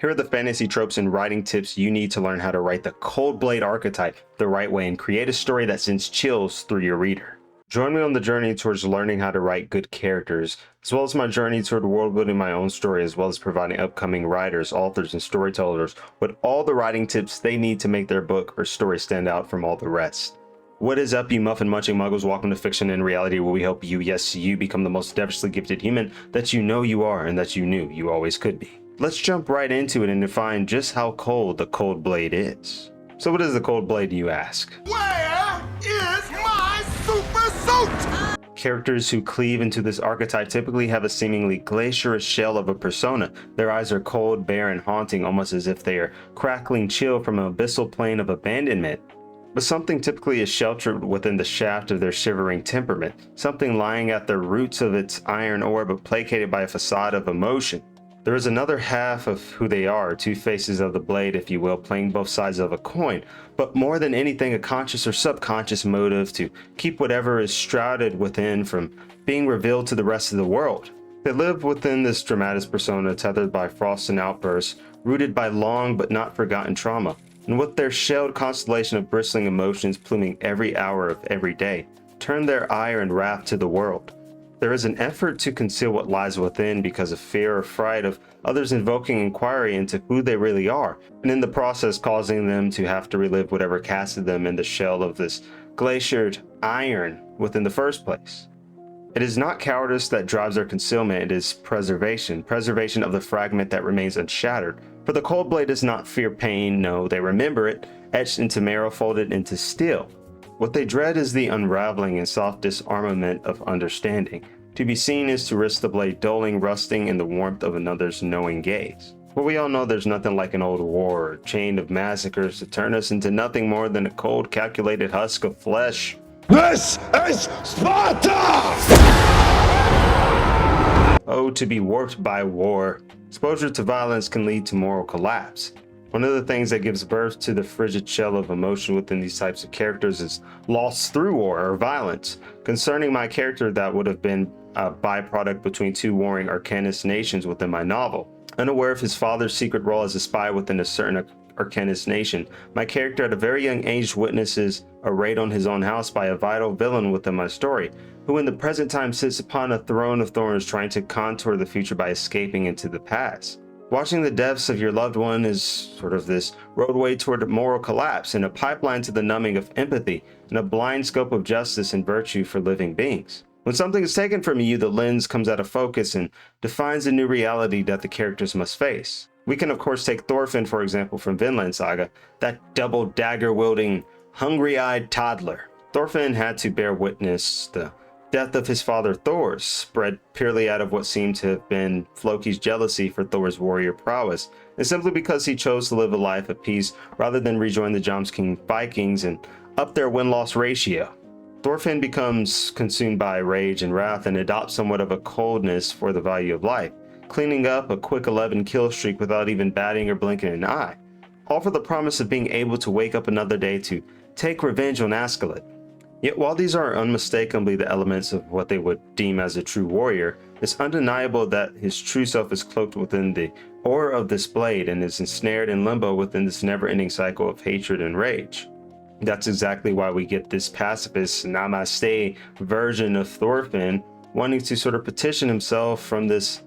Here are the fantasy tropes and writing tips you need to learn how to write the Cold Blade archetype the right way and create a story that sends chills through your reader. Join me on the journey towards learning how to write good characters, as well as my journey toward world building my own story, as well as providing upcoming writers, authors, and storytellers with all the writing tips they need to make their book or story stand out from all the rest. What is up, you muffin munching muggles? Welcome to Fiction and Reality, where we help you, yes you, become the most devilishly gifted human that you know you are and that you knew you always could be. Let's jump right into it and define just how cold the Cold Blade is. So what is the Cold Blade, you ask? Where is my super suit? Characters who cleave into this archetype typically have a seemingly glacierish shell of a persona. Their eyes are cold, bare, and haunting, almost as if they are crackling chill from an abyssal plane of abandonment. But something typically is sheltered within the shaft of their shivering temperament, something lying at the roots of its iron ore but placated by a facade of emotion. There is another half of who they are, two faces of the blade, if you will, playing both sides of a coin, but more than anything a conscious or subconscious motive to keep whatever is shrouded within from being revealed to the rest of the world. They live within this dramatis persona, tethered by frosts and outbursts, rooted by long but not forgotten trauma, and with their shelled constellation of bristling emotions pluming every hour of every day, turn their ire and wrath to the world. There is an effort to conceal what lies within because of fear or fright of others invoking inquiry into who they really are, and in the process causing them to have to relive whatever casted them in the shell of this glaciered iron within the first place. It is not cowardice that drives their concealment, it is preservation of the fragment that remains unshattered. For the Cold Blade does not fear pain, no, they remember it, etched into marrow, folded into steel. What they dread is the unraveling and soft disarmament of understanding. To be seen is to risk the blade dulling, rusting in the warmth of another's knowing gaze. But we all know there's nothing like an old war or chain of massacres to turn us into nothing more than a cold, calculated husk of flesh. This is Sparta! Oh, to be warped by war. Exposure to violence can lead to moral collapse. One of the things that gives birth to the frigid shell of emotion within these types of characters is loss through war or violence. Concerning my character, that would have been a byproduct between two warring Arcanist nations within my novel. Unaware of his father's secret role as a spy within a certain Arcanist nation, my character at a very young age witnesses a raid on his own house by a vital villain within my story, who in the present time sits upon a throne of thorns trying to contour the future by escaping into the past. Watching the deaths of your loved one is sort of this roadway toward moral collapse and a pipeline to the numbing of empathy and a blind scope of justice and virtue for living beings. When something is taken from you, the lens comes out of focus and defines a new reality that the characters must face. We can of course take Thorfinn, for example, from Vinland Saga, that double dagger wielding, hungry-eyed toddler. Thorfinn had to bear witness the death of his father Thor, spread purely out of what seemed to have been Floki's jealousy for Thor's warrior prowess, and simply because he chose to live a life of peace rather than rejoin the Jomsking Vikings and up their win-loss ratio. Thorfinn becomes consumed by rage and wrath and adopts somewhat of a coldness for the value of life, cleaning up a quick 11 kill streak without even batting or blinking an eye, all for the promise of being able to wake up another day to take revenge on Askeladd. Yet while these are unmistakably the elements of what they would deem as a true warrior, it's undeniable that his true self is cloaked within the aura of this blade and is ensnared in limbo within this never-ending cycle of hatred and rage. That's exactly why we get this pacifist namaste version of Thorfinn wanting to sort of petition himself from these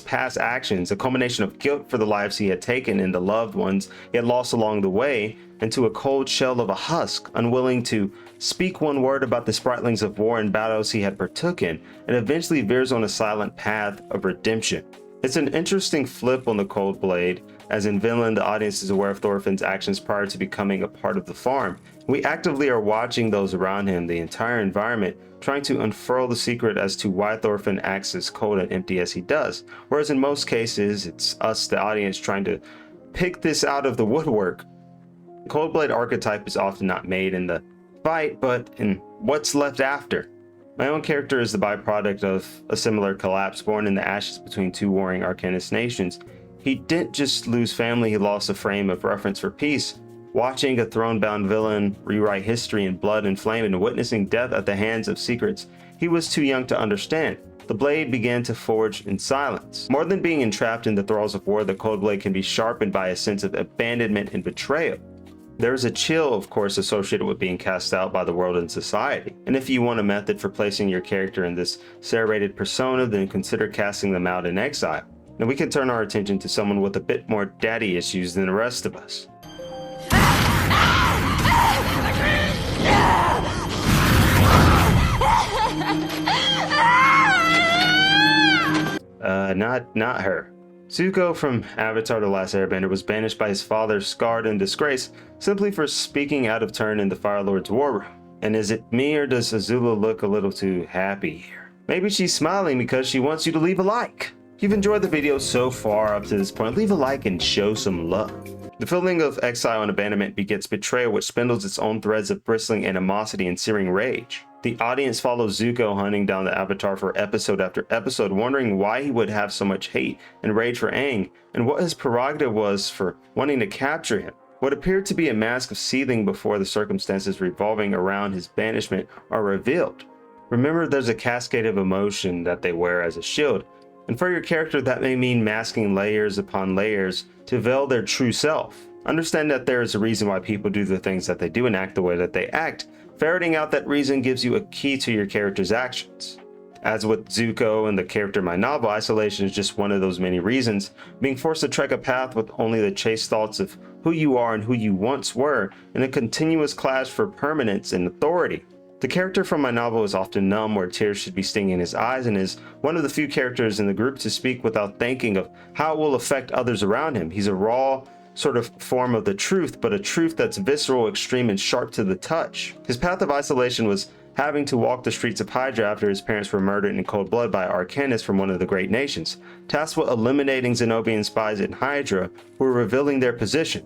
past actions, a culmination of guilt for the lives he had taken and the loved ones he had lost along the way, into a cold shell of a husk, unwilling to speak one word about the spritlings of war and battles he had partook in, and eventually veers on a silent path of redemption. It's an interesting flip on the Cold Blade, as in Vinland the audience is aware of Thorfinn's actions prior to becoming a part of the farm. We actively are watching those around him, the entire environment, trying to unfurl the secret as to why Thorfinn acts as cold and empty as he does, whereas in most cases it's us, the audience, trying to pick this out of the woodwork. The Cold Blade archetype is often not made in the fight, but in what's left after. My own character is the byproduct of a similar collapse, born in the ashes between two warring Arcanist nations. He didn't just lose family, he lost a frame of reference for peace. Watching a throne-bound villain rewrite history in blood and flame and witnessing death at the hands of secrets he was too young to understand. the blade began to forge in silence. More than being entrapped in the thralls of war, the cold blade can be sharpened by a sense of abandonment and betrayal. There is a chill, of course, associated with being cast out by the world and society. And if you want a method for placing your character in this serrated persona, then consider casting them out in exile. Now we can turn our attention to someone with a bit more daddy issues than the rest of us. Not her. Zuko from Avatar: The Last Airbender was banished by his father, scarred and disgraced, simply for speaking out of turn in the Fire Lord's war room. And is it me, or does Azula look a little too happy here? Maybe she's smiling because she wants you to leave a like. If you've enjoyed the video so far up to this point, leave a like and show some love. The feeling of exile and abandonment begets betrayal, which spindles its own threads of bristling animosity and searing rage. The audience follows Zuko hunting down the Avatar for episode after episode, wondering why he would have so much hate and rage for Aang, and what his prerogative was for wanting to capture him. What appeared to be a mask of seething before the circumstances revolving around his banishment are revealed. Remember, there's a cascade of emotion that they wear as a shield, and for your character that may mean masking layers upon layers to veil their true self. Understand that there is a reason why people do the things that they do and act the way that they act. Ferreting out that reason gives you a key to your character's actions. As with Zuko and the character in my novel, isolation is just one of those many reasons. Being forced to trek a path with only the chaste thoughts of who you are and who you once were, in a continuous clash for permanence and authority. The character from my novel is often numb, where tears should be stinging his eyes, and is one of the few characters in the group to speak without thinking of how it will affect others around him. He's a raw sort of form of the truth, but a truth that's visceral, extreme, and sharp to the touch. His path of isolation was having to walk the streets of Hydra after his parents were murdered in cold blood by arcanists from one of the great nations, tasked with eliminating Zenobian spies in Hydra who were revealing their position.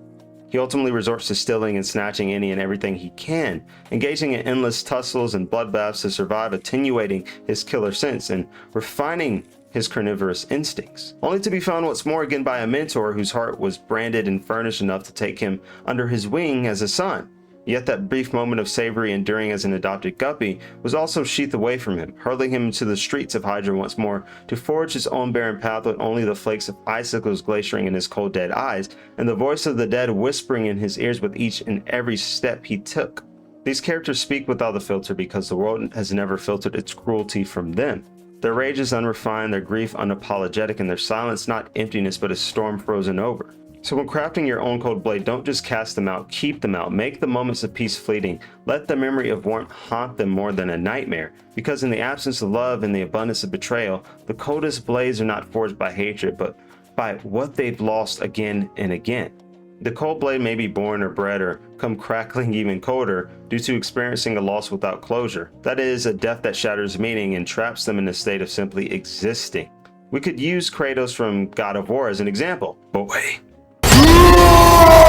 He ultimately resorts to stealing and snatching any and everything he can, engaging in endless tussles and bloodbaths to survive, attenuating his killer sense and refining his carnivorous instincts, only to be found once more again by a mentor whose heart was branded and furnished enough to take him under his wing as a son. Yet that brief moment of savory enduring as an adopted guppy was also sheathed away from him, hurling him into the streets of Hydra once more to forge his own barren path with only the flakes of icicles glaciering in his cold dead eyes, and the voice of the dead whispering in his ears with each and every step he took. These characters speak without a filter because the world has never filtered its cruelty from them. Their rage is unrefined, their grief unapologetic, and their silence not emptiness but a storm frozen over. So when crafting your own cold blade, don't just cast them out, keep them out. Make the moments of peace fleeting. Let the memory of warmth haunt them more than a nightmare. Because in the absence of love and the abundance of betrayal, the coldest blades are not forged by hatred, but by what they've lost again and again. The cold blade may be born or bred or come crackling even colder due to experiencing a loss without closure. That is, a death that shatters meaning and traps them in a state of simply existing. We could use Kratos from God of War as an example. But wait.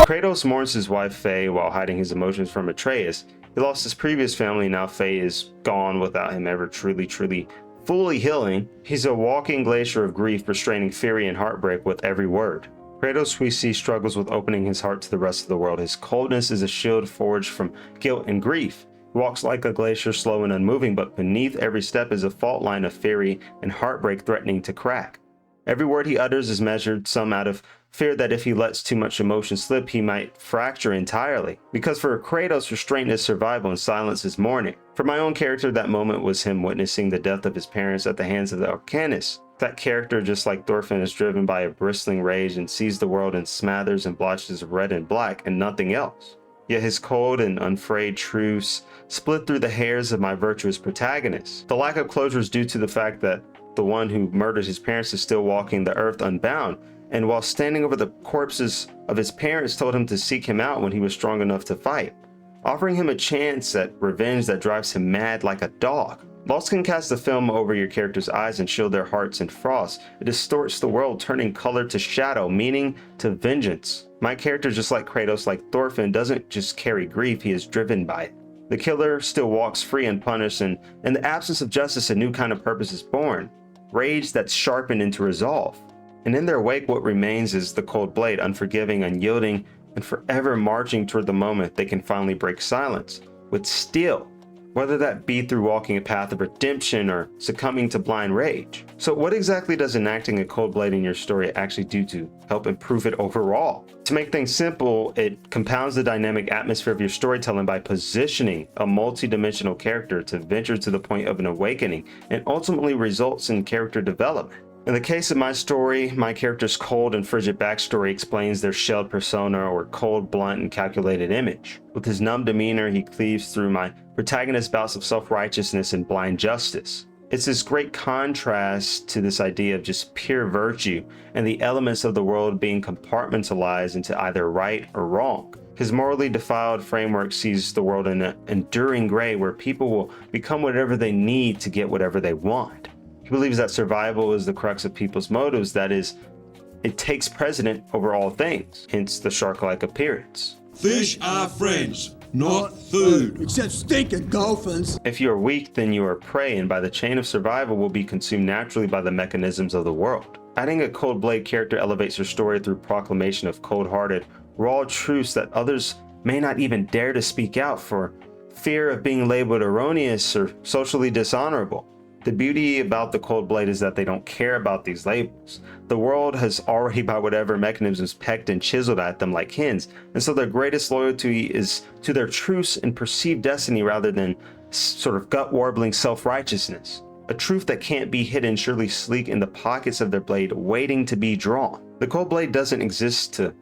Kratos mourns his wife Faye while hiding his emotions from Atreus. He lost his previous family, now Faye is gone without him ever truly fully healing. He's a walking glacier of grief, restraining fury and heartbreak with every word. Kratos, we see, struggles with opening his heart to the rest of the world. His coldness is a shield forged from guilt and grief. He walks like a glacier, slow and unmoving, but beneath every step is a fault line of fury and heartbreak threatening to crack. Every word he utters is measured, some out of fear that if he lets too much emotion slip, he might fracture entirely. Because for Kratos, restraint is survival and silence is mourning. For my own character, that moment was him witnessing the death of his parents at the hands of the Arcanists. That character, just like Thorfinn, is driven by a bristling rage and sees the world in smatters and blotches of red and black and nothing else. Yet his cold and unafraid truths split through the hairs of my virtuous protagonist. The lack of closure is due to the fact that the one who murdered his parents is still walking the earth unbound, and while standing over the corpses of his parents, told him to seek him out when he was strong enough to fight, offering him a chance at revenge that drives him mad like a dog. Loss can cast a film over your character's eyes and shield their hearts in frost. It distorts the world, turning color to shadow, meaning to vengeance. My character, just like Kratos, like Thorfinn, doesn't just carry grief, he is driven by it. The killer still walks free unpunished, and in the absence of justice, a new kind of purpose is born. Rage that's sharpened into resolve. And in their wake, what remains is the cold blade, unforgiving, unyielding, and forever marching toward the moment they can finally break silence with steel, whether that be through walking a path of redemption or succumbing to blind rage. So what exactly does enacting a cold blade in your story actually do to help improve it overall? To make things simple, it compounds the dynamic atmosphere of your storytelling by positioning a multi-dimensional character to venture to the point of an awakening, and ultimately results in character development. In the case of my story, my character's cold and frigid backstory explains their shelled persona, or cold, blunt, and calculated image. With his numb demeanor, he cleaves through my protagonist's bouts of self-righteousness and blind justice. It's this great contrast to this idea of just pure virtue and the elements of the world being compartmentalized into either right or wrong. His morally defiled framework sees the world in an enduring gray where people will become whatever they need to get whatever they want. He believes that survival is the crux of people's motives, that is, it takes precedent over all things, hence the shark-like appearance. Fish are friends, not food. Except stinking dolphins. If you are weak, then you are prey, and by the chain of survival will be consumed naturally by the mechanisms of the world. Adding a cold blade character elevates your story through proclamation of cold-hearted, raw truths that others may not even dare to speak out for fear of being labeled erroneous or socially dishonorable. The beauty about the cold blade is that they don't care about these labels. The world has already, by whatever mechanisms, pecked and chiseled at them like hens, and so their greatest loyalty is to their truths and perceived destiny rather than sort of gut-warbling self-righteousness. A truth that can't be hidden, surely sleek in the pockets of their blade, waiting to be drawn. The cold blade doesn't exist to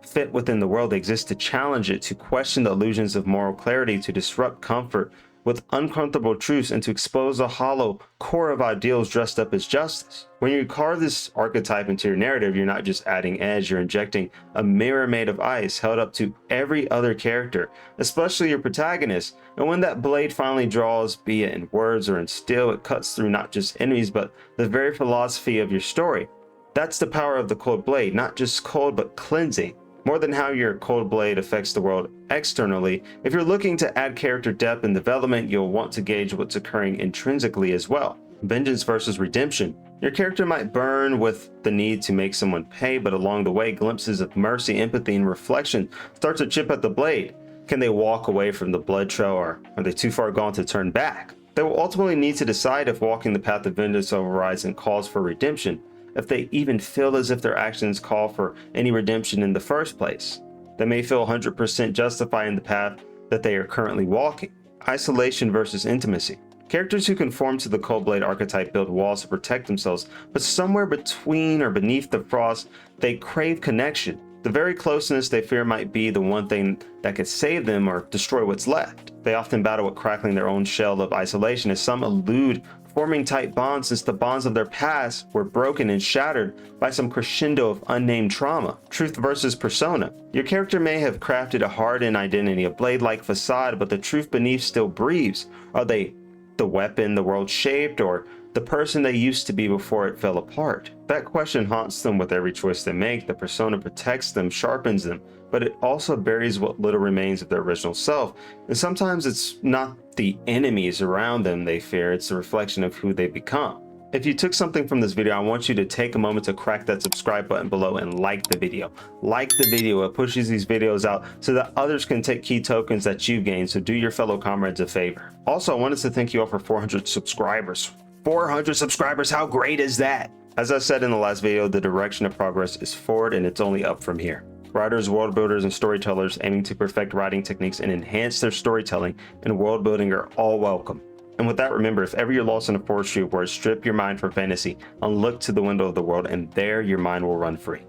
fit within the world, they exist to challenge it, to question the illusions of moral clarity, to disrupt comfort with uncomfortable truths, and to expose the hollow core of ideals dressed up as justice. When you carve this archetype into your narrative, you're not just adding edge, you're injecting a mirror made of ice held up to every other character, especially your protagonist. And when that blade finally draws, be it in words or in steel, it cuts through not just enemies, but the very philosophy of your story. That's the power of the cold blade, not just cold, but cleansing. More than how your cold blade affects the world externally, if you're looking to add character depth and development, you'll want to gauge what's occurring intrinsically as well. Vengeance versus redemption. Your character might burn with the need to make someone pay, but along the way, glimpses of mercy, empathy, and reflection start to chip at the blade. Can they walk away from the blood trail, or are they too far gone to turn back? They will ultimately need to decide if walking the path of vengeance overrides and calls for redemption, if they even feel as if their actions call for any redemption in the first place. They may feel 100% justified in the path that they are currently walking. Isolation versus intimacy. Characters who conform to the cold blade archetype build walls to protect themselves, but somewhere between or beneath the frost, they crave connection. The very closeness they fear might be the one thing that could save them or destroy what's left. They often battle with crackling their own shell of isolation, as some elude forming tight bonds since the bonds of their past were broken and shattered by some crescendo of unnamed trauma. Truth versus persona. Your character may have crafted a hardened identity, a blade-like facade, but the truth beneath still breathes. Are they the weapon the world shaped, or the person they used to be before it fell apart? That question haunts them with every choice they make. The persona protects them, sharpens them, but it also buries what little remains of their original self. And sometimes it's not the enemies around them they fear, it's the reflection of who they become. If you took something from this video, I want you to take a moment to crack that subscribe button below and like the video. Like the video, it pushes these videos out so that others can take key tokens that you gained, so do your fellow comrades a favor. Also, I wanted to thank you all for 400 subscribers. 400 subscribers, how great is that? As I said in the last video, the direction of progress is forward and it's only up from here. Writers, world builders, and storytellers aiming to perfect writing techniques and enhance their storytelling and world building are all welcome. And with that, remember, if ever you're lost in a forest, where strip your mind for fantasy and look to the window of the world, and there your mind will run free.